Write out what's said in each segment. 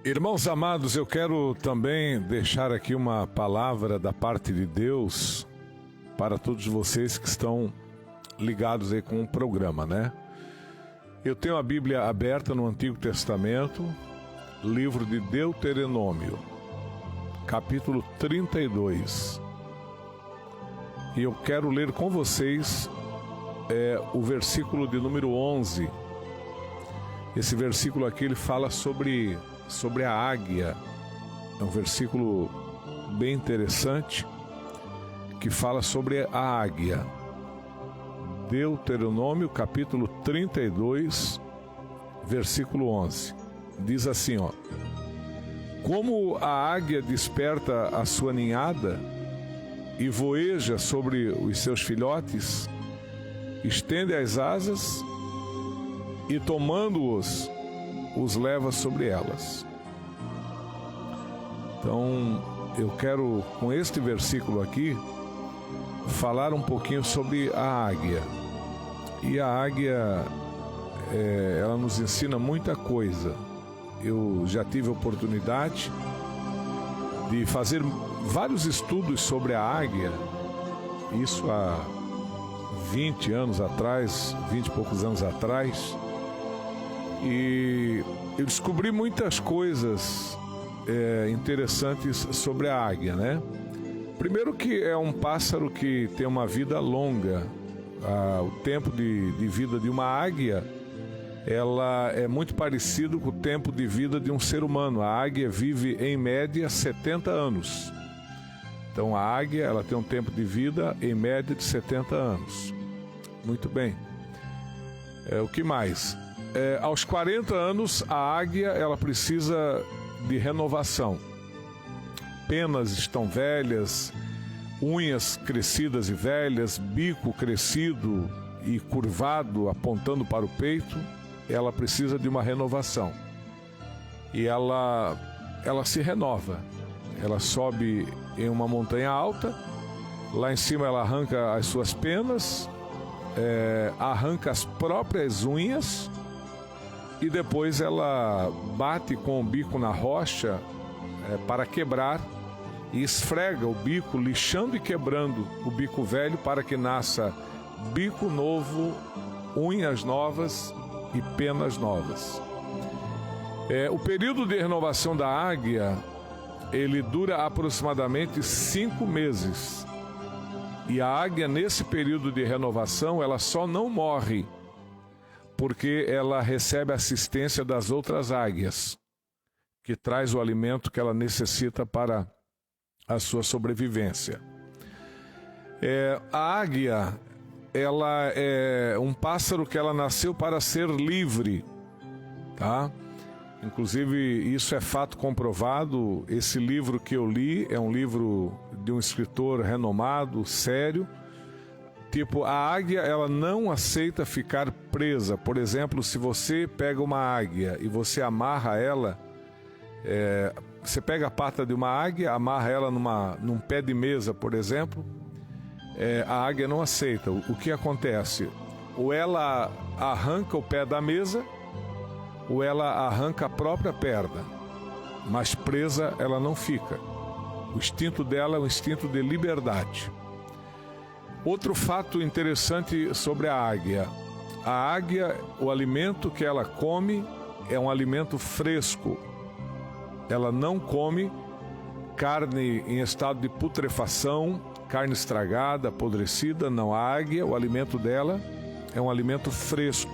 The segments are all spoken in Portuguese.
Irmãos amados, eu quero também deixar aqui uma palavra da parte de Deus para todos vocês que estão ligados aí com o programa, né? Eu tenho a Bíblia aberta no Antigo Testamento, livro de Deuteronômio, capítulo 32. E eu quero ler com vocês o versículo de número 11. Esse versículo aqui ele fala sobre a águia. É um versículo bem interessante que fala sobre a águia. Deuteronômio capítulo 32, versículo 11. Diz assim, ó: Como a águia desperta a sua ninhada e voeja sobre os seus filhotes, estende as asas e tomando-os, os leva sobre elas. Então, eu quero, com este versículo aqui, falar um pouquinho sobre a águia. E a águia, ela nos ensina muita coisa. Eu já tive a oportunidade de fazer vários estudos sobre a águia, isso há 20 anos atrás, 20 e poucos anos atrás, e eu descobri muitas coisas interessantes sobre a águia, né? Primeiro que é um pássaro que tem uma vida longa. O tempo de vida de uma águia, ela é muito parecido com o tempo de vida de um ser humano. A águia vive em média 70 anos. Então a águia, ela tem um tempo de vida em média de 70 anos. Muito bem. O que mais? Aos 40 anos, a águia ela precisa de renovação. Penas estão velhas, unhas crescidas e velhas, bico crescido e curvado, apontando para o peito. Ela precisa de uma renovação. E ela se renova. Ela sobe em uma montanha alta, lá em cima ela arranca as suas penas, arranca as próprias unhas, e depois ela bate com o bico na rocha para quebrar, e esfrega o bico, lixando e quebrando o bico velho para que nasça bico novo, unhas novas e penas novas. O período de renovação da águia, ele dura aproximadamente 5 meses. E a águia, nesse período de renovação, ela só não morre porque ela recebe assistência das outras águias, que traz o alimento que ela necessita para a sua sobrevivência. A águia, ela é um pássaro que ela nasceu para ser livre, tá? Inclusive, isso é fato comprovado. Esse livro que eu li é um livro de um escritor renomado, sério. Tipo, a águia, ela não aceita ficar presa. Por exemplo, se você pega uma águia e você amarra ela, você pega a pata de uma águia, amarra ela num pé de mesa, por exemplo, a águia não aceita. O que acontece? Ou ela arranca o pé da mesa, ou ela arranca a própria perna, mas presa ela não fica. O instinto dela é um instinto de liberdade. Outro fato interessante sobre a águia: o alimento que ela come é um alimento fresco. Ela não come carne em estado de putrefação, carne estragada, apodrecida. Não, a águia, o alimento dela é um alimento fresco,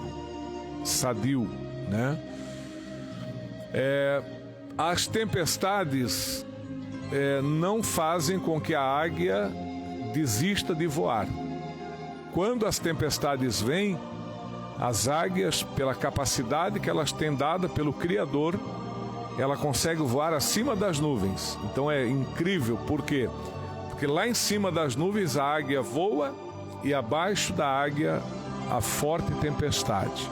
sadio, né? As tempestades não fazem com que a águia desista de voar. Quando as tempestades vêm, as águias, pela capacidade que elas têm dada pelo Criador, ela consegue voar acima das nuvens. Então é incrível, por quê? Porque lá em cima das nuvens a águia voa e abaixo da águia a forte tempestade,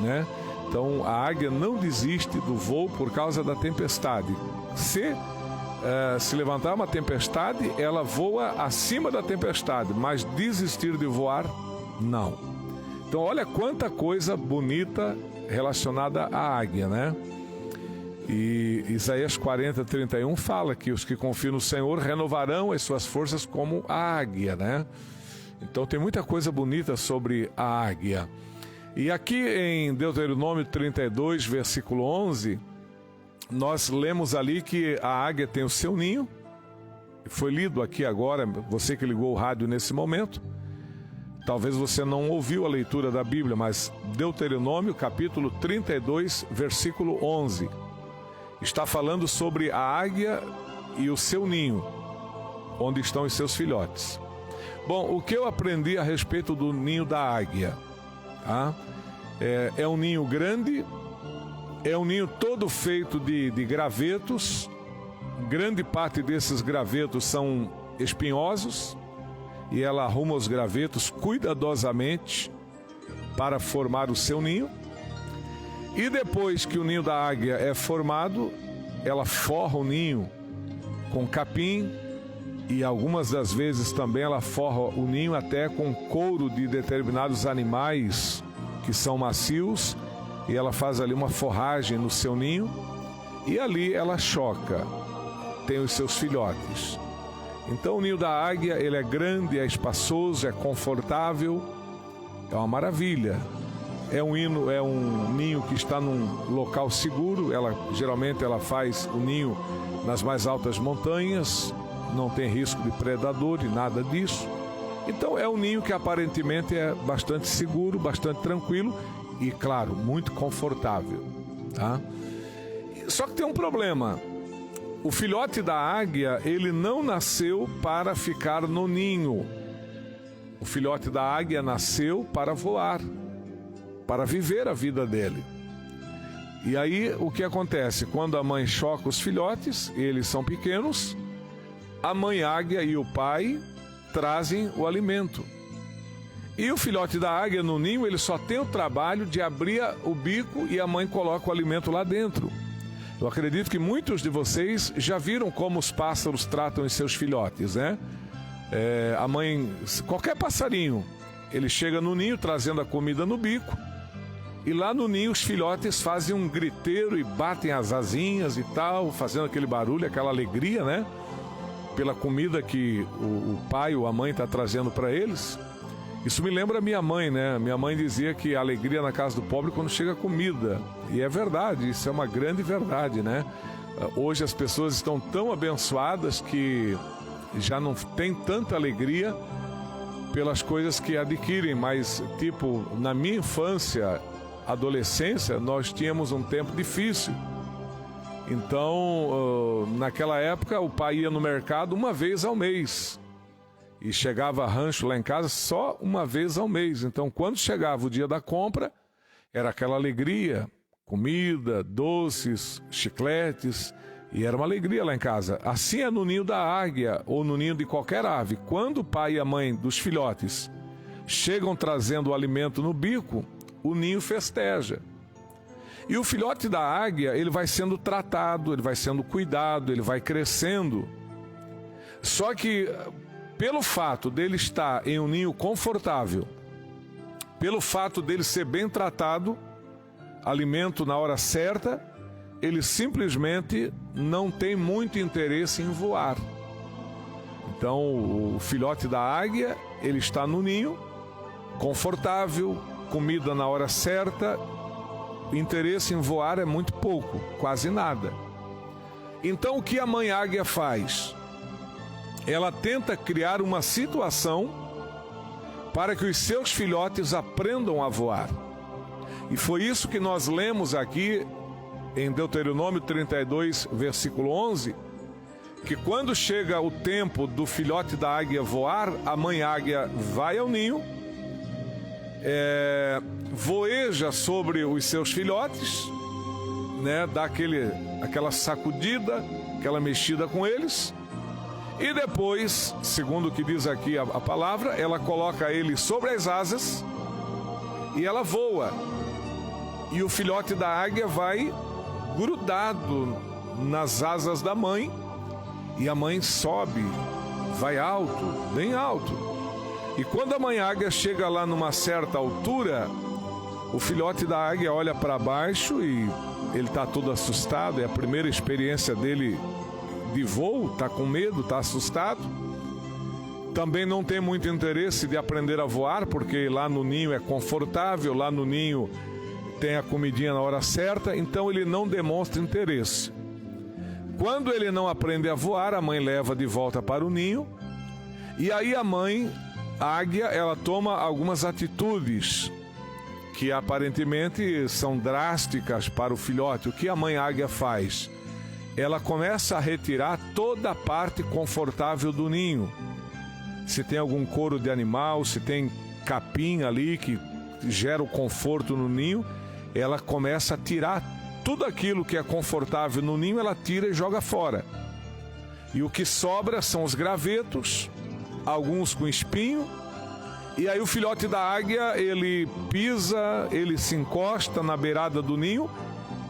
né? Então a águia não desiste do voo por causa da tempestade. Se levantar uma tempestade, ela voa acima da tempestade, mas desistir de voar, não. Então olha quanta coisa bonita relacionada à águia, né? E Isaías 40:31 fala que os que confiam no Senhor renovarão as suas forças como a águia, né? Então tem muita coisa bonita sobre a águia. E aqui em Deuteronômio 32, versículo 11, nós lemos ali que a águia tem o seu ninho. Foi lido aqui agora, você que ligou o rádio nesse momento. Talvez você não ouviu a leitura da Bíblia, mas Deuteronômio capítulo 32, versículo 11. Está falando sobre a águia e o seu ninho, onde estão os seus filhotes. Bom, o que eu aprendi a respeito do ninho da águia? Tá? É um ninho grande, é um ninho todo feito de gravetos. Grande parte desses gravetos são espinhosos, e ela arruma os gravetos cuidadosamente para formar o seu ninho. E depois que o ninho da águia é formado, ela forra o ninho com capim, e algumas das vezes também ela forra o ninho até com couro de determinados animais que são macios, e ela faz ali uma forragem no seu ninho, e ali ela choca, tem os seus filhotes. Então o ninho da águia, ele é grande, é espaçoso, é confortável, é uma maravilha. É um ninho que está num local seguro. Geralmente ela faz o ninho nas mais altas montanhas, não tem risco de predador e nada disso. Então é um ninho que aparentemente é bastante seguro, bastante tranquilo e, claro, muito confortável, tá? Só que tem um problema. O filhote da águia, ele não nasceu para ficar no ninho. O filhote da águia nasceu para voar, para viver a vida dele. E aí o que acontece? Quando a mãe choca os filhotes, eles são pequenos, a mãe águia e o pai trazem o alimento. E o filhote da águia no ninho, ele só tem o trabalho de abrir o bico e a mãe coloca o alimento lá dentro. Eu acredito que muitos de vocês já viram como os pássaros tratam os seus filhotes, né? A mãe, qualquer passarinho, ele chega no ninho trazendo a comida no bico, e lá no ninho os filhotes fazem um griteiro e batem as asinhas e tal, fazendo aquele barulho, aquela alegria, né? Pela comida que o pai ou a mãe está trazendo para eles. Isso me lembra a minha mãe, né? Minha mãe dizia que a alegria na casa do pobre quando chega comida. E é verdade, isso é uma grande verdade, né? Hoje as pessoas estão tão abençoadas que já não tem tanta alegria pelas coisas que adquirem, mas, tipo, na minha infância, adolescência, nós tínhamos um tempo difícil. Então, naquela época, o pai ia no mercado uma vez ao mês. E chegava rancho lá em casa só uma vez ao mês. Então, quando chegava o dia da compra, era aquela alegria, comida, doces, chicletes, e era uma alegria lá em casa. Assim é no ninho da águia ou no ninho de qualquer ave. Quando o pai e a mãe dos filhotes chegam trazendo o alimento no bico, o ninho festeja. E o filhote da águia, ele vai sendo tratado, ele vai sendo cuidado, ele vai crescendo. Só que pelo fato dele estar em um ninho confortável, pelo fato dele ser bem tratado, alimento na hora certa, ele simplesmente não tem muito interesse em voar. Então, o filhote da águia, ele está no ninho, confortável, comida na hora certa, o interesse em voar é muito pouco, quase nada. Então, o que a mãe águia faz? Ela tenta criar uma situação para que os seus filhotes aprendam a voar. E foi isso que nós lemos aqui em Deuteronômio 32, versículo 11, que quando chega o tempo do filhote da águia voar, a mãe águia vai ao ninho, voeja sobre os seus filhotes, né, dá aquela sacudida, aquela mexida com eles, e depois, segundo o que diz aqui a palavra, ela coloca ele sobre as asas e ela voa. E o filhote da águia vai grudado nas asas da mãe, e a mãe sobe, vai alto, bem alto. E quando a mãe águia chega lá numa certa altura, O filhote da águia olha para baixo e ele está todo assustado. É a primeira experiência dele de voo, está com medo, está assustado. Também não tem muito interesse de aprender a voar, porque lá no ninho é confortável, lá no ninho tem a comidinha na hora certa, então ele não demonstra interesse. Quando ele não aprende a voar, a mãe leva de volta para o ninho, e aí a mãe, a águia, ela toma algumas atitudes que aparentemente são drásticas para o filhote. O que a mãe águia faz? Ela começa a retirar toda a parte confortável do ninho. Se tem algum couro de animal, se tem capim ali que gera o conforto no ninho, ela começa a tirar tudo aquilo que é confortável no ninho, ela tira e joga fora. E o que sobra são os gravetos, alguns com espinho, e aí o filhote da águia, ele pisa, ele se encosta na beirada do ninho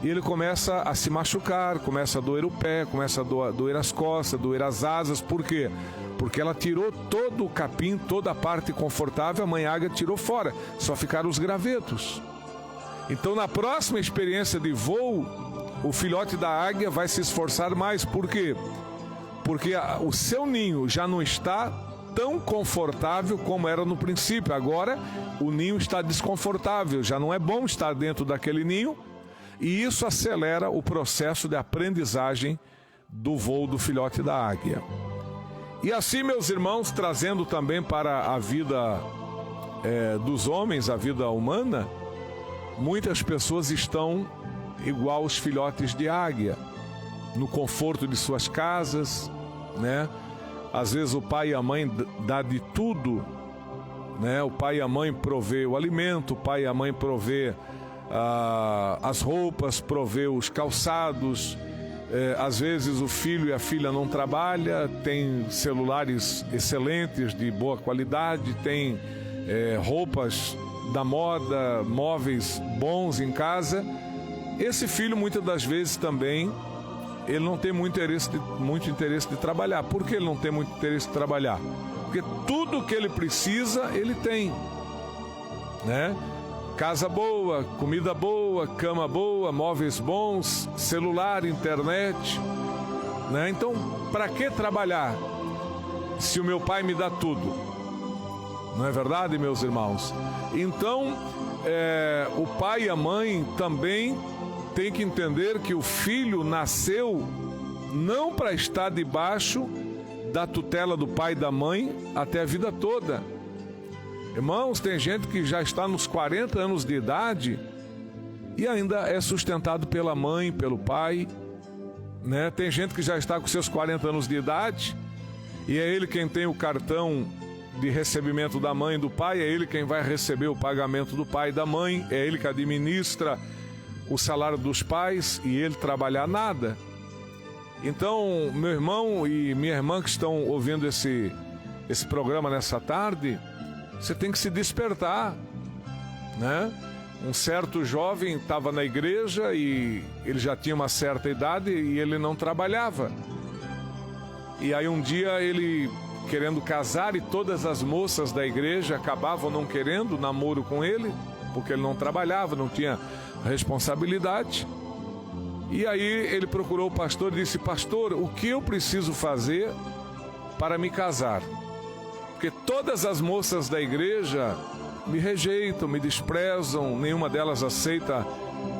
e ele começa a se machucar, começa a doer o pé, começa a doer as costas, doer as asas. Por quê? Porque ela tirou todo o capim, toda a parte confortável, a mãe águia tirou fora, só ficaram os gravetos. Então, na próxima experiência de voo, o filhote da águia vai se esforçar mais. Por quê? Porque o seu ninho já não está tão confortável como era no princípio. Agora, o ninho está desconfortável, já não é bom estar dentro daquele ninho, e isso acelera o processo de aprendizagem do voo do filhote da águia. E assim, meus irmãos, trazendo também para a vida dos homens, a vida humana, muitas pessoas estão igual os filhotes de águia, no conforto de suas casas, né? Às vezes o pai e a mãe dá de tudo, né? O pai e a mãe provê o alimento, o pai e a mãe provê as roupas, provê os calçados. Às vezes o filho e a filha não trabalham, tem celulares excelentes, de boa qualidade, tem roupas da moda, móveis bons em casa. Esse filho muitas das vezes também ele não tem muito interesse de trabalhar. Por que ele não tem muito interesse de trabalhar? Porque tudo que ele precisa, ele tem, né? Casa boa, comida boa, cama boa, móveis bons, celular, internet, né? Então, para que trabalhar se o meu pai me dá tudo? Não é verdade, meus irmãos? Então, o pai e a mãe também tem que entender que o filho nasceu não para estar debaixo da tutela do pai e da mãe até a vida toda. Irmãos, tem gente que já está nos 40 anos de idade e ainda é sustentado pela mãe, pelo pai, né? Tem gente que já está com seus 40 anos de idade e é ele quem tem o cartão de recebimento da mãe e do pai, é ele quem vai receber o pagamento do pai e da mãe, é ele que administra o salário dos pais e ele trabalhar nada. Então, meu irmão e minha irmã que estão ouvindo esse programa nessa tarde, você tem que se despertar, né? Um certo jovem estava na igreja e ele já tinha uma certa idade e ele não trabalhava. E aí um dia ele querendo casar e todas as moças da igreja acabavam não querendo namoro com ele, porque ele não trabalhava, não tinha responsabilidade. E aí ele procurou o pastor e disse: pastor, o que eu preciso fazer para me casar? Porque todas as moças da igreja me rejeitam, me desprezam, nenhuma delas aceita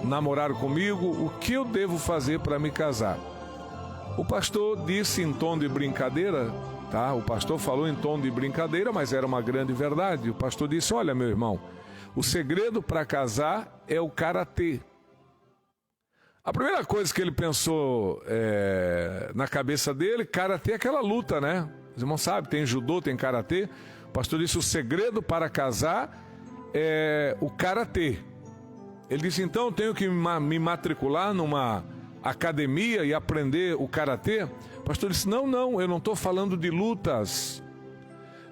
namorar comigo. O que eu devo fazer para me casar? O pastor disse em tom de brincadeira, tá? O pastor falou em tom de brincadeira, mas era uma grande verdade. O pastor disse: olha, meu irmão, o segredo para casar é o karatê. A primeira coisa que ele pensou na cabeça dele, karatê é aquela luta, né? Os irmãos sabem, tem judô, tem karatê. O pastor disse: o segredo para casar é o karatê. Ele disse: então eu tenho que me matricular numa academia e aprender o karatê? O pastor disse: não, eu não estou falando de lutas.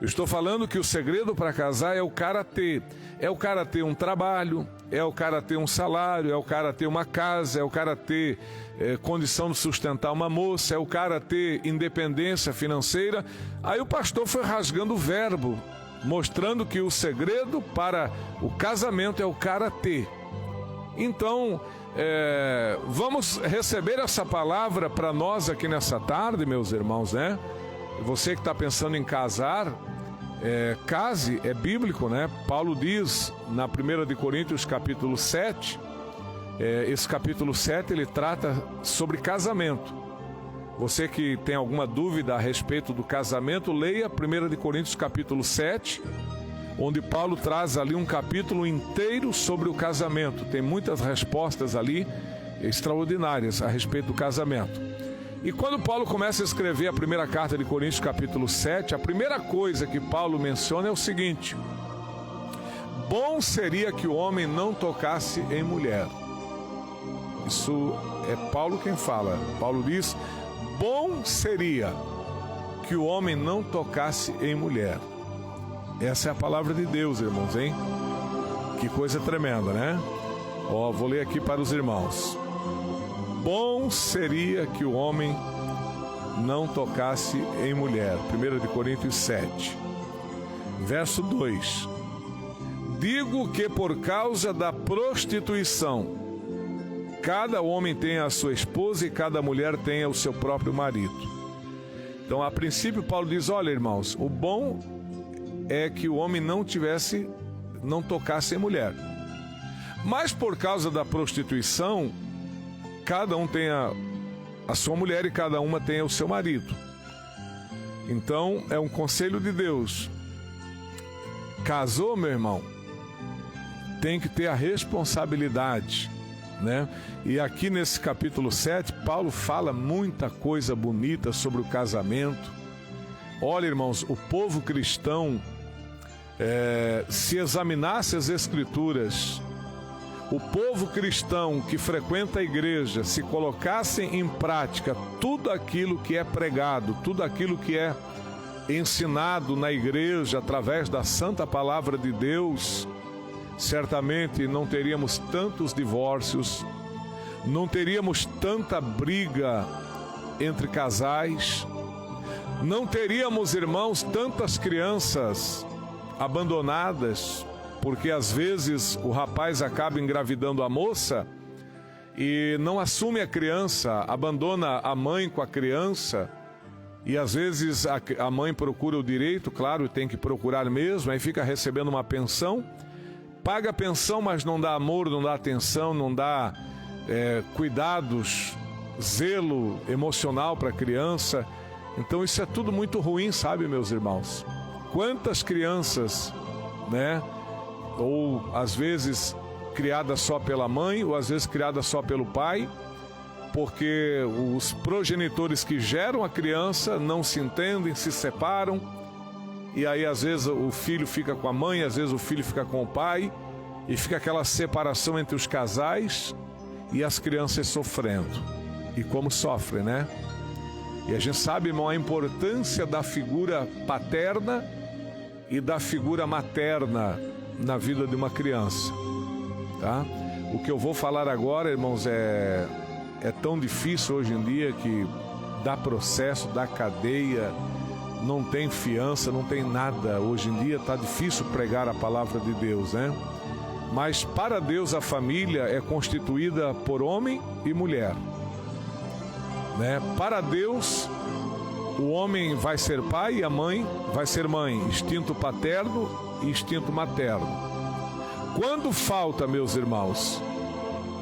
Eu estou falando que o segredo para casar é o karatê. É o karatê um trabalho, é o karatê um salário, é o karatê uma casa, é o karatê condição de sustentar uma moça, é o karatê independência financeira. Aí o pastor foi rasgando o verbo mostrando que o segredo para o casamento é o cara ter. Então, vamos receber essa palavra para nós aqui nessa tarde, meus irmãos, né? Você que está pensando em casar, case, é bíblico, né? Paulo diz na 1 de Coríntios capítulo 7, esse capítulo 7 ele trata sobre casamento. Você que tem alguma dúvida a respeito do casamento, leia 1 de Coríntios capítulo 7, onde Paulo traz ali um capítulo inteiro sobre o casamento. Tem muitas respostas ali extraordinárias a respeito do casamento. E quando Paulo começa a escrever a primeira carta de Coríntios capítulo 7, a primeira coisa que Paulo menciona é o seguinte: bom seria que o homem não tocasse em mulher. Isso é Paulo quem fala. Paulo diz: bom seria que o homem não tocasse em mulher. Essa é a palavra de Deus, irmãos, hein? Que coisa tremenda, né? Vou ler aqui para os irmãos. Bom seria que o homem não tocasse em mulher. 1 de Coríntios 7. Verso 2. Digo que por causa da prostituição, cada homem tenha a sua esposa e cada mulher tenha o seu próprio marido. Então, a princípio, Paulo diz: olha, irmãos, o bom é que o homem não tocasse em mulher. Mas por causa da prostituição, cada um tenha a sua mulher e cada uma tenha o seu marido. Então, é um conselho de Deus. Casou, meu irmão, tem que ter a responsabilidade, né? E aqui nesse capítulo 7, Paulo fala muita coisa bonita sobre o casamento. Olha, irmãos, o povo cristão, se examinasse as Escrituras, o povo cristão que frequenta a igreja, se colocasse em prática tudo aquilo que é pregado, tudo aquilo que é ensinado na igreja através da santa palavra de Deus, certamente não teríamos tantos divórcios, não teríamos tanta briga entre casais, não teríamos, irmãos, tantas crianças abandonadas, porque às vezes o rapaz acaba engravidando a moça e não assume a criança, abandona a mãe com a criança, e às vezes a mãe procura o direito, claro, tem que procurar mesmo, aí fica recebendo uma pensão, paga a pensão, mas não dá amor, não dá atenção, não dá cuidados, zelo emocional para a criança. Então isso é tudo muito ruim, sabe, meus irmãos? Quantas crianças, né, ou às vezes criadas só pela mãe, ou às vezes criadas só pelo pai, porque os progenitores que geram a criança não se entendem, se separam, e aí às vezes o filho fica com a mãe, às vezes o filho fica com o pai, e fica aquela separação entre os casais e as crianças sofrendo. E como sofrem, né? E a gente sabe, irmão, a importância da figura paterna e da figura materna na vida de uma criança, tá? O que eu vou falar agora, irmãos, é tão difícil hoje em dia que dá processo, dá cadeia, não tem fiança, não tem nada. Hoje em dia está difícil pregar a palavra de Deus, né? Mas para Deus a família é constituída por homem e mulher, né? Para Deus o homem vai ser pai e a mãe vai ser mãe, instinto paterno e instinto materno. Quando falta, meus irmãos,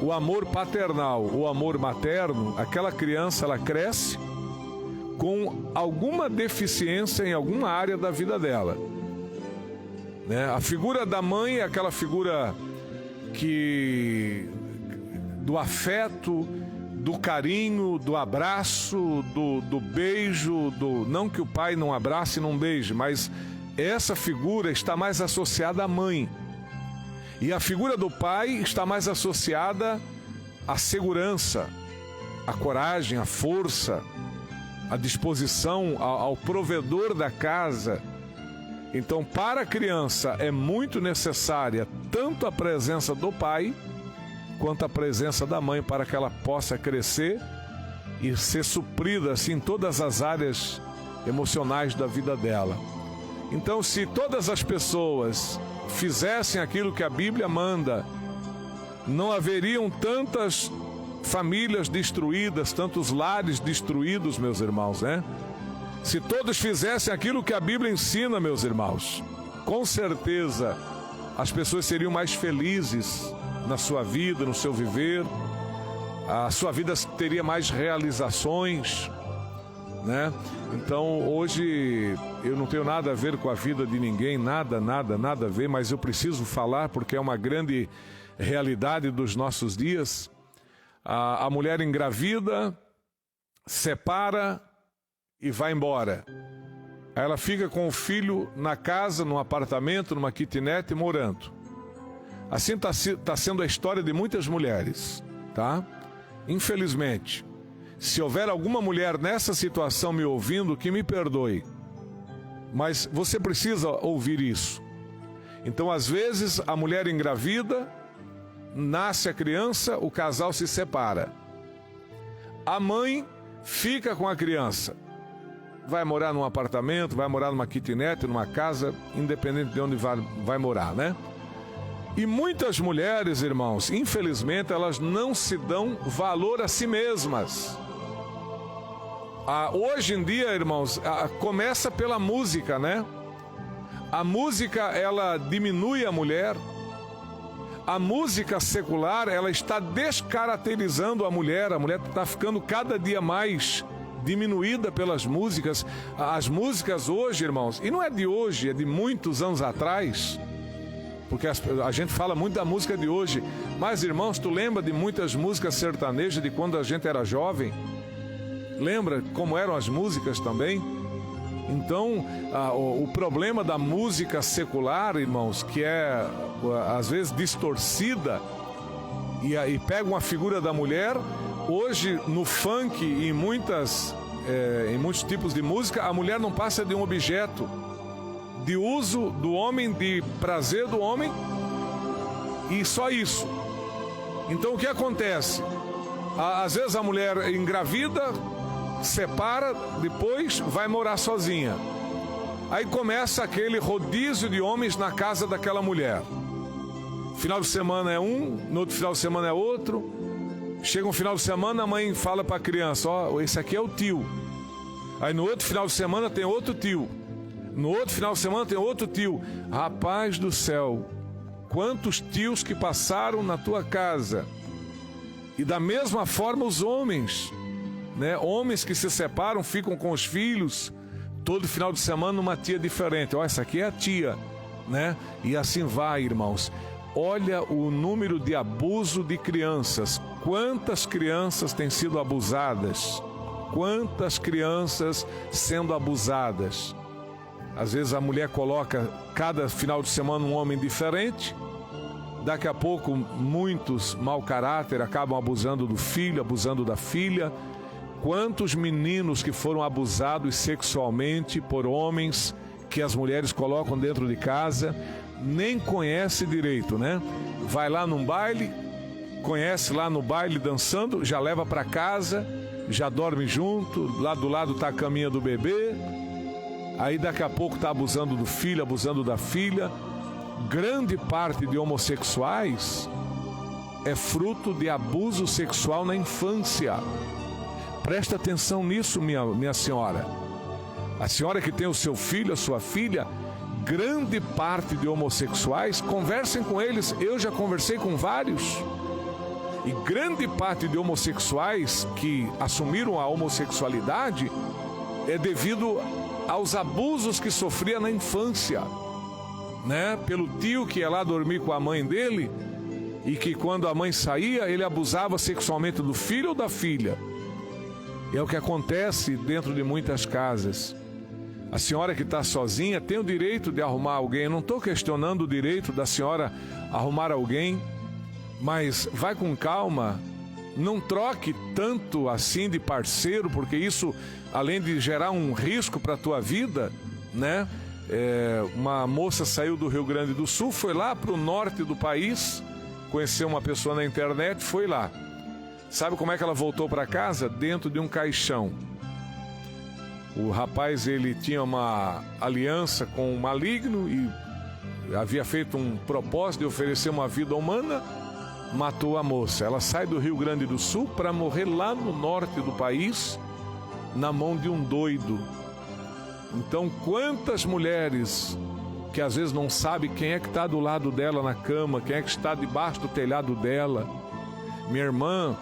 o amor paternal, o amor materno, aquela criança ela cresce com alguma deficiência em alguma área da vida dela, né? A figura da mãe é aquela figura do afeto, do carinho, do abraço, do beijo, não que o pai não abrace e não beije, mas essa figura está mais associada à mãe. E a figura do pai está mais associada à segurança, à coragem, à força, à disposição, ao provedor da casa. Então, para a criança é muito necessária tanto a presença do pai quanto a presença da mãe para que ela possa crescer e ser suprida assim, em todas as áreas emocionais da vida dela. Então, se todas as pessoas fizessem aquilo que a Bíblia manda, não haveriam tantas famílias destruídas, tantos lares destruídos, meus irmãos, né? Se todos fizessem aquilo que a Bíblia ensina, meus irmãos, com certeza as pessoas seriam mais felizes na sua vida, no seu viver, a sua vida teria mais realizações, né? Então, hoje eu não tenho nada a ver com a vida de ninguém, nada a ver, mas eu preciso falar porque é uma grande realidade dos nossos dias. A mulher engravida, separa e vai embora. Aí ela fica com o filho na casa, num apartamento, numa kitnet, morando. Assim está sendo a história de muitas mulheres, tá? Infelizmente, se houver alguma mulher nessa situação me ouvindo, que me perdoe. Mas você precisa ouvir isso. Então, às vezes, a mulher engravida, nasce a criança, o casal se separa. A mãe fica com a criança. Vai morar num apartamento, vai morar numa kitnet, numa casa, independente de onde vai morar, né? E muitas mulheres, irmãos, infelizmente, elas não se dão valor a si mesmas. Hoje em dia, irmãos, começa pela música, né? A música, ela diminui a mulher. A música secular, ela está descaracterizando a mulher está ficando cada dia mais diminuída pelas músicas. As músicas hoje, irmãos, e não é de hoje, é de muitos anos atrás, porque a gente fala muito da música de hoje, mas, irmãos, tu lembra de muitas músicas sertanejas de quando a gente era jovem? Lembra como eram as músicas também? Então, o problema da música secular, irmãos, que é, às vezes, distorcida, e pega uma figura da mulher, hoje, no funk e em muitos tipos de música, a mulher não passa de um objeto de uso do homem, de prazer do homem, e só isso. Então, o que acontece? Às vezes a mulher engravida, separa, depois vai morar sozinha. Aí começa aquele rodízio de homens na casa daquela mulher. Final de semana é um, no outro final de semana é outro. Chega um final de semana, a mãe fala para a criança: ó, esse aqui é o tio. Aí no outro final de semana tem outro tio. No outro final de semana tem outro tio. Rapaz do céu, quantos tios que passaram na tua casa. E da mesma forma os homens, né? Homens que se separam, ficam com os filhos, todo final de semana uma tia diferente. Ó, essa aqui é a tia, né? E assim vai, irmãos. Olha o número de abuso de crianças. Quantas crianças têm sido abusadas? Quantas crianças sendo abusadas? Às vezes a mulher coloca cada final de semana um homem diferente. Daqui a pouco muitos mau caráter acabam abusando do filho, abusando da filha. Quantos meninos que foram abusados sexualmente por homens que as mulheres colocam dentro de casa, nem conhece direito, né? Vai lá num baile, conhece lá no baile dançando, já leva para casa, já dorme junto, lá do lado tá a caminha do bebê, aí daqui a pouco tá abusando do filho, abusando da filha. Grande parte de homossexuais é fruto de abuso sexual na infância. Presta atenção nisso, minha senhora. A senhora que tem o seu filho, a sua filha, grande parte de homossexuais, conversem com eles. Eu já conversei com vários. E grande parte de homossexuais que assumiram a homossexualidade é devido aos abusos que sofria na infância, né? Pelo tio que ia lá dormir com a mãe dele e que quando a mãe saía, ele abusava sexualmente do filho ou da filha. É o que acontece dentro de muitas casas. A senhora que está sozinha tem o direito de arrumar alguém. Eu não estou questionando o direito da senhora arrumar alguém, mas vai com calma. Não troque tanto assim de parceiro, porque isso, além de gerar um risco para a tua vida, né? Uma moça saiu do Rio Grande do Sul, foi lá para o norte do país, conheceu uma pessoa na internet, foi lá. Sabe como é que ela voltou para casa? Dentro de um caixão. O rapaz, ele tinha uma aliança com o maligno e havia feito um propósito de oferecer uma vida humana, matou a moça. Ela sai do Rio Grande do Sul para morrer lá no norte do país, na mão de um doido. Então, quantas mulheres que às vezes não sabe quem é que está do lado dela na cama, quem é que está debaixo do telhado dela. Minha irmã,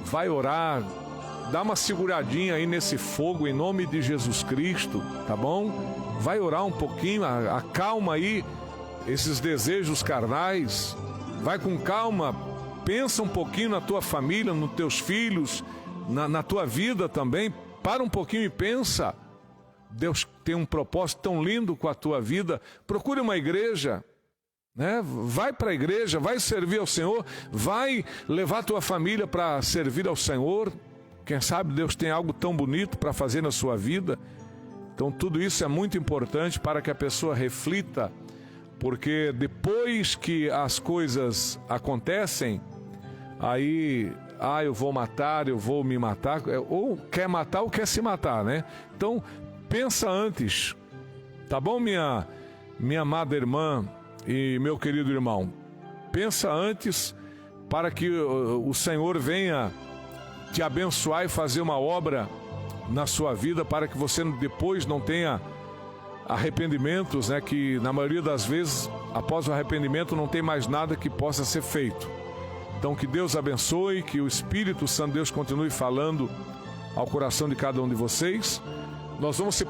vai orar, dá uma seguradinha aí nesse fogo em nome de Jesus Cristo, tá bom? Vai orar um pouquinho, acalma aí esses desejos carnais, vai com calma, pensa um pouquinho na tua família, nos teus filhos, na tua vida também, para um pouquinho e pensa. Deus tem um propósito tão lindo com a tua vida. Procure uma igreja, né? Vai para a igreja, vai servir ao Senhor, vai levar a tua família para servir ao Senhor. Quem sabe Deus tem algo tão bonito para fazer na sua vida. Então tudo isso é muito importante para que a pessoa reflita, porque depois que as coisas acontecem, aí, eu vou matar, eu vou me matar, ou quer matar ou quer se matar, né? Então, pensa antes, tá bom, minha amada irmã e meu querido irmão? Pensa antes para que o Senhor venha te abençoar e fazer uma obra na sua vida, para que você depois não tenha arrependimentos, né? Que na maioria das vezes, após o arrependimento, não tem mais nada que possa ser feito. Então, que Deus abençoe, que o Espírito Santo de Deus continue falando ao coração de cada um de vocês. Nós vamos se